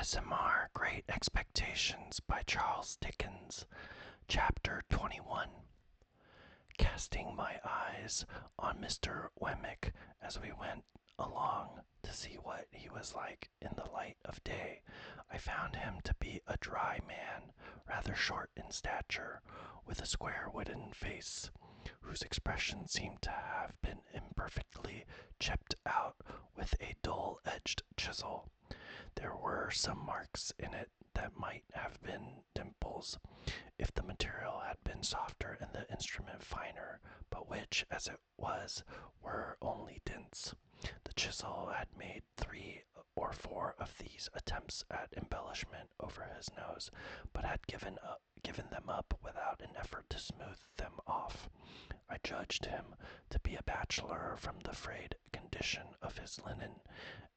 ASMR Great Expectations by Charles Dickens, Chapter 21. Casting my eyes on Mr. Wemmick as we went along to see what he was like in the light of day, I found him to be a dry man, rather short in stature, with a square wooden face, whose expression seemed to have been imperfectly chipped out with a dull-edged chisel. There were some marks in it that might have been dimples if the material had been softer and the instrument finer, but which, as it was, were only dints. The chisel had made 3 or 4 of these attempts at embellishment over his nose, but had given them up without an effort to smooth them off. I judged him to be a bachelor from the frayed condition of his linen,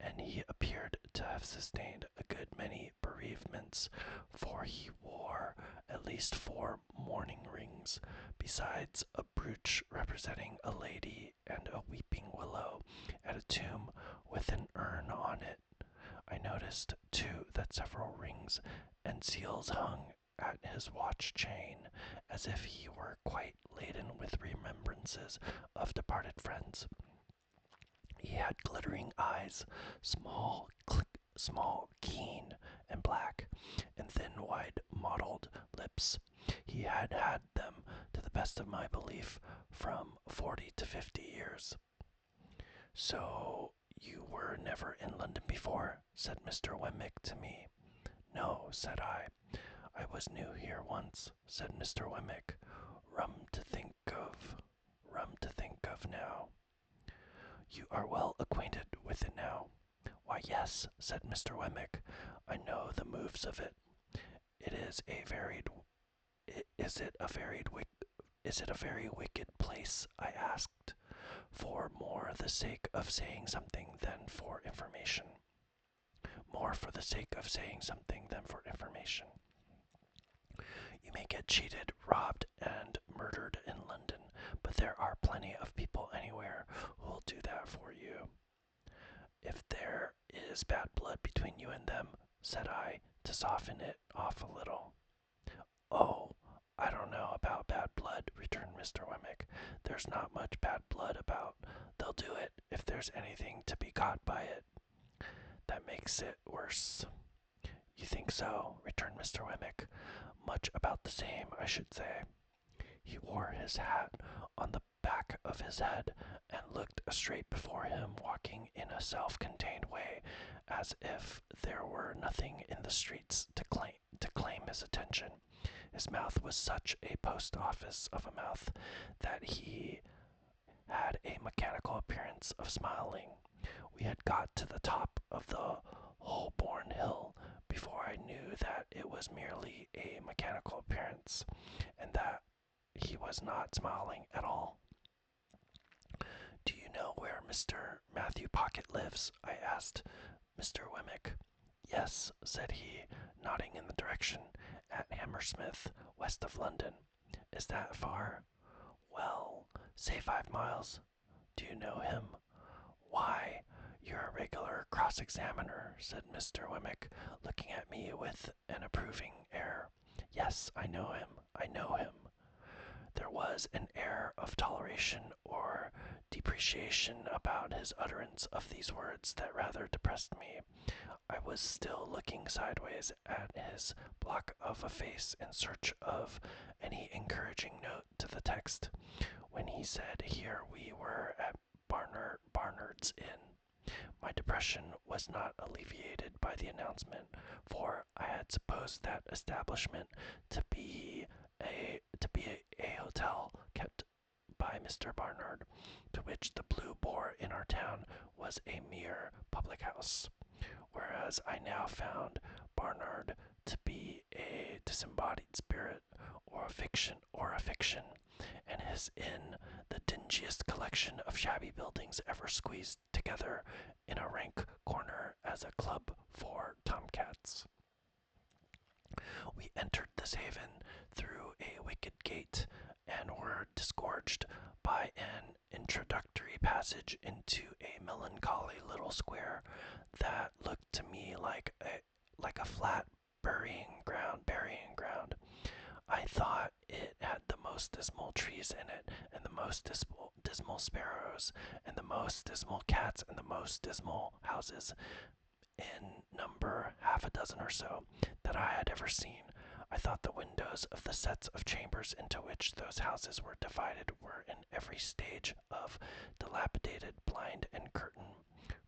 and he appeared to have sustained a good many bereavements, for he wore at least 4 mourning rings, besides a brooch representing a lady and a weeping willow at a tomb with an urn on it. I noticed, too, that several rings and seals hung at his watch chain, as if he were quite laden with remembrances of departed friends. He had glittering eyes, small, keen, and black, and thin, wide, mottled lips. He had had them, to the best of my belief, from 40 to 50 years. "So you were never in London before?" said Mr. Wemmick to me. "No," said I. "I was new here once," said Mr. Wemmick. Rum to think of now." "You are well acquainted with it now?" "Why, yes," said Mr. Wemmick. "I know the moves of it." Is it a very wicked place?" I asked, for more the sake of saying something than for information. "More for the sake of saying something than for information. You may get cheated, robbed, and murdered in London, but there are plenty of people anywhere who will do that for you." "If there is bad blood between you and them," said I, to soften it off a little. "Oh, I don't know about bad blood," returned Mr. Wemmick. "There's not much bad blood about. They'll do it if there's anything to be got by it. That makes it worse." "You think so?" returned Mr. Wemmick. "Much about the same, I should say." He wore his hat on the back of his head, and looked straight before him, walking in a self-contained way, as if there were nothing in the streets to claim his attention. His mouth was such a post-office of a mouth that he had a mechanical appearance of smiling. We had got to the top of the Holborn Hill before I knew that it was merely a mechanical appearance, and that he was not smiling at all. "Do you know where Mr. Matthew Pocket lives?" I asked Mr. Wemmick. "Yes," said he, nodding in the direction, "at Hammersmith, west of London." "Is that far?" "Well, say 5 miles." "Do you know him?" "Why, you're a regular cross-examiner," said Mr. Wemmick, looking at me with an approving air. "Yes, I know him. There was an air of toleration or depreciation about his utterance of these words that rather depressed me. I was still looking sideways at his block of a face in search of any encouraging note to the text, when he said here we were at Barnard's Inn. My depression was not alleviated by the announcement, for I had supposed that establishment to be a hotel kept by Mr. Barnard, to which the Blue Boar in our town was a mere public house, whereas I now found Barnard to be a disembodied spirit, or a fiction, and his inn the dingiest collection of shabby buildings ever squeezed together in a rank corner as a club for tomcats. We entered this haven through a wicket gate, and were disgorged by an introductory passage into a melancholy little square that looked to me like like a flat burying ground. I thought it had the most dismal trees in it, and the most dismal sparrows, and the most dismal cats, and the most dismal houses, in number half a dozen or so, that I had ever seen. I thought the windows of the sets of chambers into which those houses were divided were in every stage of dilapidated blind and curtain,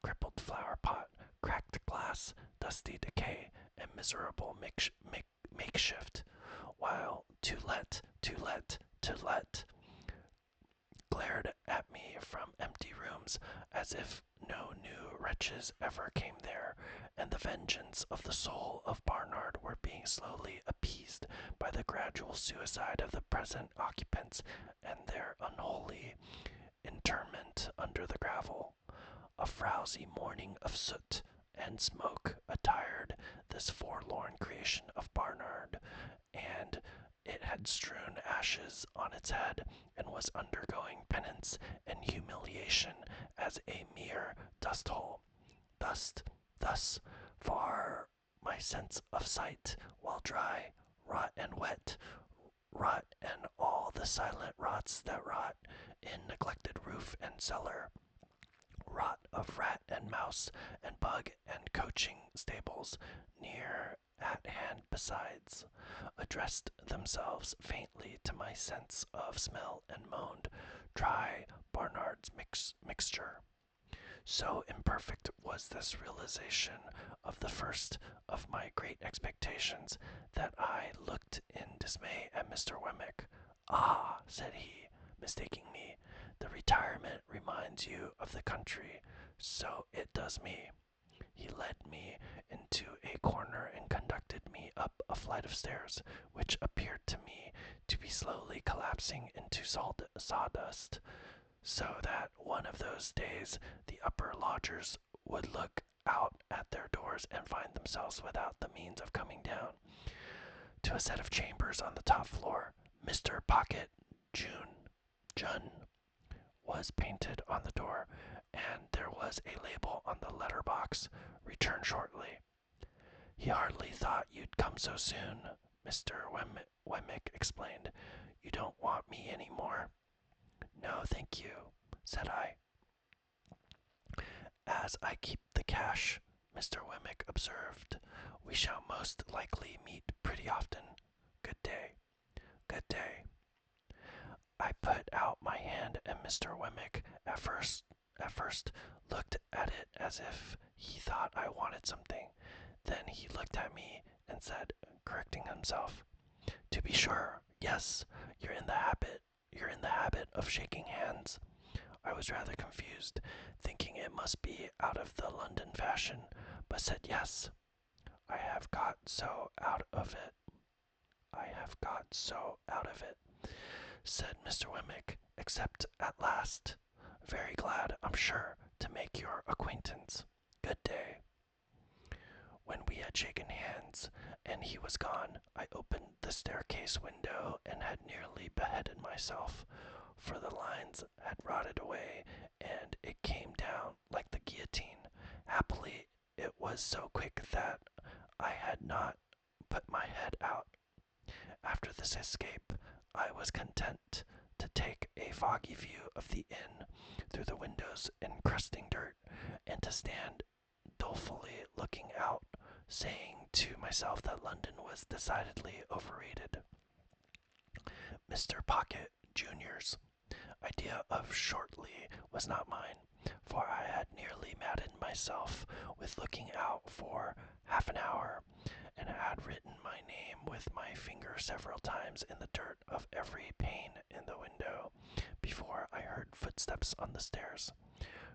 crippled flower pot, cracked glass, dusty decay, and miserable makeshift, while to let glared at me from empty rooms as if no new wretches ever came there, and the vengeance of the soul of Barnard were being slowly appeased by the gradual suicide of the present occupants and their unholy interment under the gravel. A frowsy morning of soot and smoke attired this forlorn creation of Barnard, and it had strewn ashes on its head, and was undergoing penance and humiliation as a mere dust hole. Thus far my sense of sight, while dry, rot and wet, rot and all the silent rots that rot in neglected roof and cellar, rot of rat and mouse and bug and coaching stables near at hand besides, addressed themselves faintly to my sense of smell and moaned, "Try Barnard's mixture." So imperfect was this realization of the first of my great expectations that I looked in dismay at Mr. Wemmick. "Ah," said he, mistaking me, "the retirement reminds you of the country. So it does me." He led me into a corner and conducted me up a flight of stairs, which appeared to me to be slowly collapsing into sawdust, so that one of those days the upper lodgers would look out at their doors and find themselves without the means of coming down to a set of chambers on the top floor. Mr. Pocket Jun was painted on the door, and there was a label on the letter box, "Return shortly." "He hardly thought you'd come so soon," Mr. Wemmick explained. "You don't want me any more?" "No, thank you," said I. "As I keep the cash," Mr. Wemmick observed, "we shall most likely meet pretty often. Good day." "Good day." I put out my hand, and Mr. Wemmick at first looked at it as if he thought I wanted something. Then he looked at me and said, correcting himself, "To be sure, yes, you're in the habit of shaking hands." I was rather confused, thinking it must be out of the London fashion, but said yes. I have got so out of it, said Mr. Wemmick, "except at last. Very glad, I'm sure, to make your acquaintance. Good day." When we had shaken hands, and he was gone, I opened the staircase window and had nearly beheaded myself, for the lines had rotted away, and it came down like the guillotine. Happily, it was so quick that I had not put my head out. After this escape, I was content to take a foggy view of the inn through the windows encrusting dirt, and to stand dolefully looking out, saying to myself that London was decidedly overrated. Mr. Pocket Jr.'s idea of shortly was not mine, for I had nearly maddened myself with looking out for half an hour, and had written my name with my finger several times in the dirt of every pane in the window, before I heard footsteps on the stairs.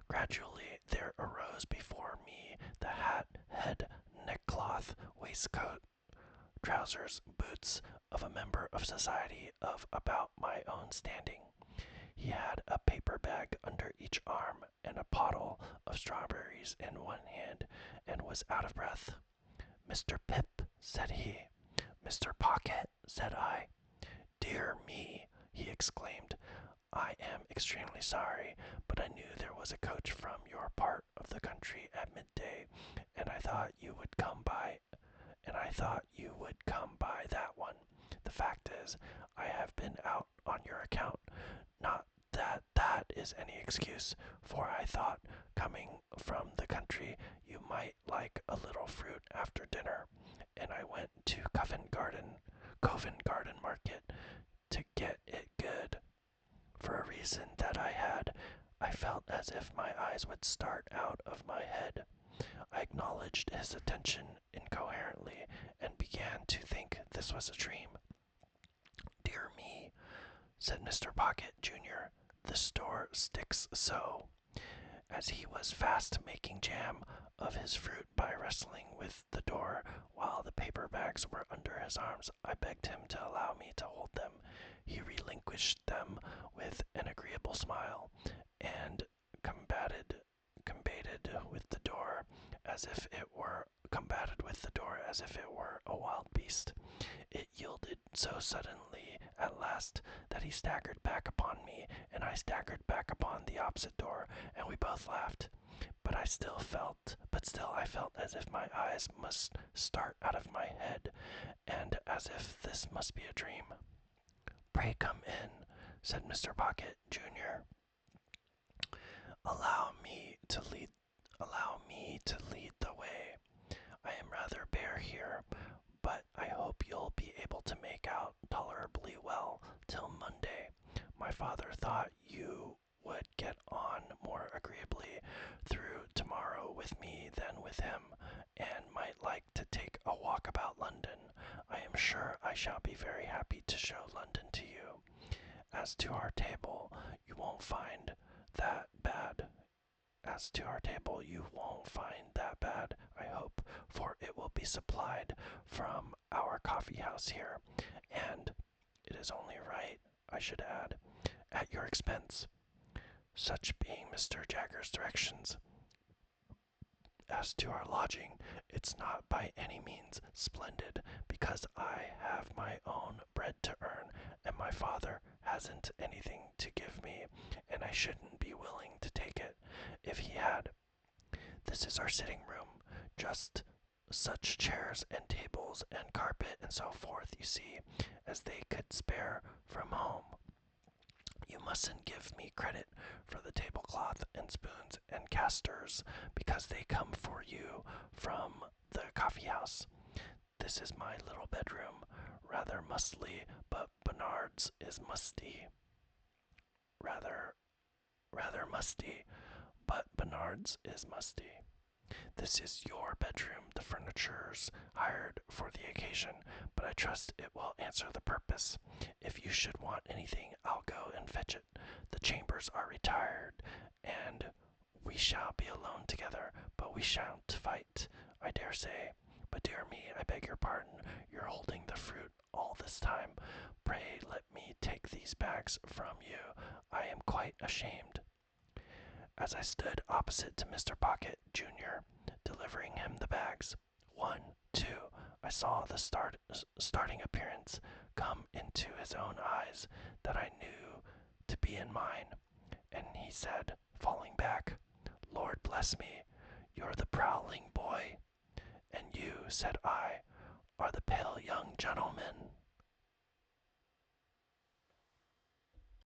Gradually there arose before me the hat, head, neckcloth, waistcoat, trousers, boots of a member of society of about my own standing. He had a paper bag under each arm, and a pottle of strawberries in one hand, and was out of breath. "Mr. Pip," said he. "Mr. Pocket," said I. "Dear me," he exclaimed, "I am extremely sorry, but I knew there was a coach from your part of the country at midday, and I thought you would come by I thought you would come by that one. The fact is, I have been out on your account. Not that that is any excuse, for I thought, coming from the country, you might like a little fruit after dinner, and I went to Covent Garden Market to get it good. For a reason that I had, I felt as if my eyes would start out of my head. I acknowledged his attention incoherently and began to think this was a dream. Dear me, said Mr. Pocket, Jr., the store sticks so. As he was fast making jam of his fruit by wrestling with the door while the paper bags were under his arms, I begged him to allow me to hold them. He relinquished them with an agreeable smile, and combated with the door as if it were a wild beast. It yielded so suddenly at last that he staggered back upon me, and I staggered back upon the opposite door, and we both laughed. But still I felt as if my eyes must start out of my head, and as if this must be a dream. Pray come in, said Mr. Pocket, Jr. Allow me to lead the way. I am rather bare here, but I hope you'll be able to make out tolerably well till Monday. My father thought you would get on more agreeably through tomorrow with me than with him, and might like to take a walk about London. I am sure I shall be very happy to show London to you. As to our table, you won't find that bad. I hope, for it will be supplied from our coffee house here, and it is only right, I should add, at your expense. Such being Mr. Jagger's directions. As to our lodging, it's not by any means splendid, because I have my own bread to earn, and my father hasn't anything to give me, and I shouldn't be willing to take it if he had. This is our sitting room, just such chairs and tables and carpet and so forth, you see, as they could spare from home. You mustn't give me credit for the tablecloth and spoons and casters, because they come for you from the coffee house. This is my little bedroom, rather musty, but Bernard's is musty. Rather musty, but Bernard's is musty. This is your bedroom. The furniture's hired for the occasion, but I trust it will answer the purpose. If you should want anything, I'll go and fetch it. The chambers are retired, and we shall be alone together, but we shan't fight, I dare say. But dear me, I beg your pardon, you're holding the fruit all this time. Pray let me take these bags from you. I am quite ashamed. As I stood opposite to Mr. Pocket, Jr., delivering him the bags, 1, 2, I saw the starting appearance come into his own eyes that I knew to be in mine, and he said, falling back, Lord bless me, you're the prowling boy. And you, said I, are the pale young gentleman.